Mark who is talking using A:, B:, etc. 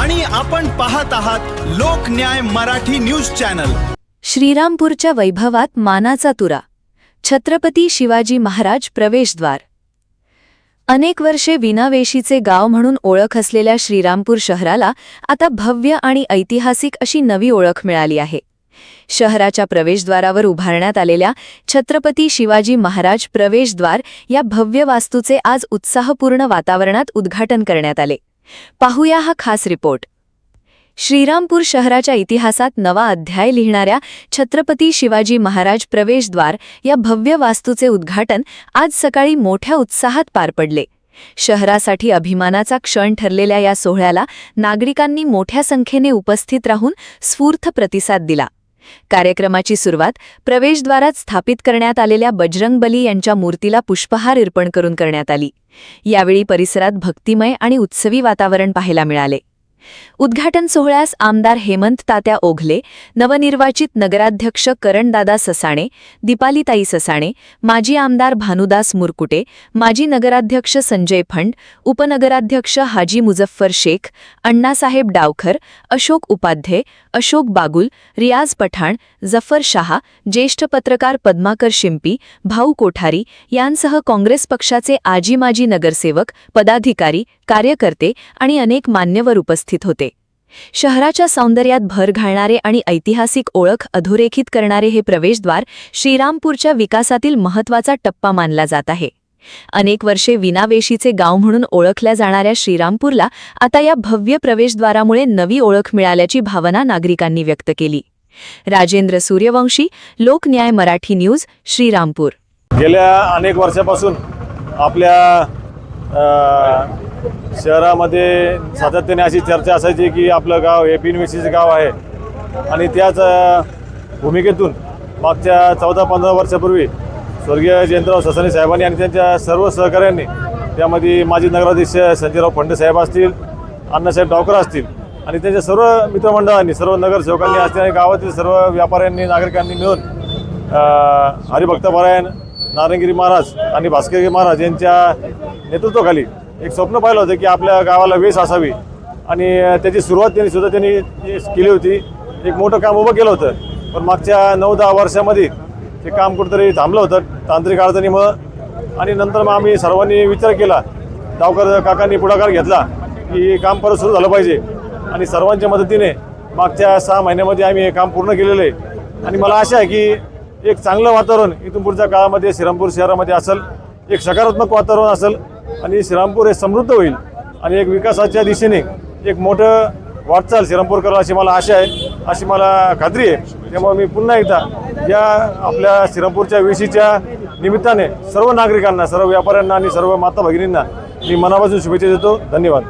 A: आणि आपण पाहत आहात लोकन्याय मराठी न्यूज चॅनल।
B: श्रीरामपूरच्या वैभवात मानाचा तुरा, छत्रपती शिवाजी महाराज प्रवेशद्वार। अनेक वर्षे विनावेशीचे गाव म्हणून ओळख असलेल्या श्रीरामपूर शहराला आता भव्य आणि ऐतिहासिक अशी नवी ओळख मिळाली आहे। शहराच्या प्रवेशद्वारावर उभारण्यात आलेल्या छत्रपती शिवाजी महाराज प्रवेशद्वार या भव्य वास्तूचे आज उत्साहपूर्ण वातावरणात उद्घाटन करण्यात आले। पाहूया हा खास रिपोर्ट। श्रीरामपूर शहराच्या इतिहासात नवा अध्याय लिहिणाऱ्या छत्रपती शिवाजी महाराज प्रवेशद्वार या भव्य वास्तूचे उद्घाटन आज सकाळी मोठ्या उत्साहात पार पडले। शहरासाठी अभिमानाचा क्षण ठरलेल्या या सोहळ्याला नागरिकांनी मोठ्या संख्येने उपस्थित राहून स्फूर्त प्रतिसाद दिला। कार्यक्रमाची सुरुवात प्रवेशद्वारात स्थापित करण्यात आलेल्या बजरंगबली यांच्या मूर्तीला पुष्पहार अर्पण करून करण्यात आली। यावेळी परिसरात भक्तिमय आणि उत्सवी वातावरण पाहायला मिळाले। उद्घाटन सोहळ्यास आमदार हेमंत तात्या ओघले, नवनिर्वाचित नगराध्यक्ष करणदादा ससाणे, दीपालीताई ससाणे, माजी आमदार भानुदास मुरकुटे, माजी नगराध्यक्ष संजय फंड, उपनगराध्यक्ष हाजी मुझफ्फर शेख, अण्णासाहेब डावखर, अशोक उपाध्ये, अशोक बागुल, रियाज पठाण, जफर शाह, ज्येष्ठ पत्रकार पद्माकर शिंपी, भाऊ कोठारी यांसह काँग्रेस पक्षाचे आजी माजी नगरसेवक, पदाधिकारी, कार्यकर्ते आणि अनेक मान्यवर उपस्थित होते। शहराच्या सौंदर्यात भर घालणारे आणि ऐतिहासिक ओळख अधोरेखित करणारे हे प्रवेशद्वार श्रीरामपूरच्या विकासातील महत्त्वाचा टप्पा मानला जात आहे। अनेक वर्षे विनावेशीचे गाव म्हणून ओळखल्या जाणाऱ्या श्रीरामपूरला आता या भव्य प्रवेशद्वारामुळे नवी ओळख मिळाल्याची भावना नागरिकांनी व्यक्त केली। राजेंद्र सूर्यवंशी, लोकन्याय मराठी न्यूज, श्रीरामपूर।
C: गेल्या अनेक वर्षापासून आपल्या शहरामध्ये सातत्याने अशी चर्चा असायची की आपलं गाव हे बिनवेशीचे गाव आहे आणि त्याच भूमिकेतून मागच्या 14-15 वर्षापूर्वी स्वर्गीय जयंतराव ससाणे साहेबांनी आणि त्यांच्या सर्व सहकाऱ्यांनी, त्यामध्ये माजी नगराध्यक्ष संजयराव फंड साहेब असतील, अण्णासाहेब डावकर असतील आणि त्यांच्या सर्व मित्रमंडळांनी, सर्व नगरसेवकांनी असतील आणि गावातील सर्व व्यापाऱ्यांनी, नागरिकांनी मिळून हरिभक्तपरायण नारायणगिरी महाराज आणि भास्करगिरी महाराज यांच्या नेतृत्वाखाली एक स्वप्न पाहिलं होतं की आपल्या गावाला वेश असावी आणि त्याची सुरुवात त्यांनी केली होती। एक मोठं काम उभं केलं होतं, पण मागच्या 9-10 वर्षामध्ये ते काम कुठेतरी थांबलं होतं तांत्रिक अडचणीमुळं। आणि नंतर मग आम्ही सर्वांनी विचार केला, डावकर काकांनी पुढाकार घेतला की काम परत सुरू झालं पाहिजे आणि सर्वांच्या मदतीने मागच्या 6 महिन्यामध्ये आम्ही हे काम पूर्ण केलेलं आहे। आणि मला आशा आहे की एक चांगलं वातावरण इथून पुढच्या काळामध्ये श्रीरामपूर शहरामध्ये असेल, एक सकारात्मक वातावरण असेल आणि श्रीरामपूर हे समृद्ध होईल आणि एक विकासाच्या दिशेने एक मोठं वाटचाल श्रीरामपूर करेल अशी मला आशा आहे, अशी मला खात्री आहे। त्यामुळे मी पुन्हा एकदा या आपल्या श्रीरामपूरच्या वेशीच्या निमित्ताने सर्व नागरिकांना, सर्व व्यापाऱ्यांना आणि सर्व माता भगिनींना मी मनापासून शुभेच्छा देतो। धन्यवाद।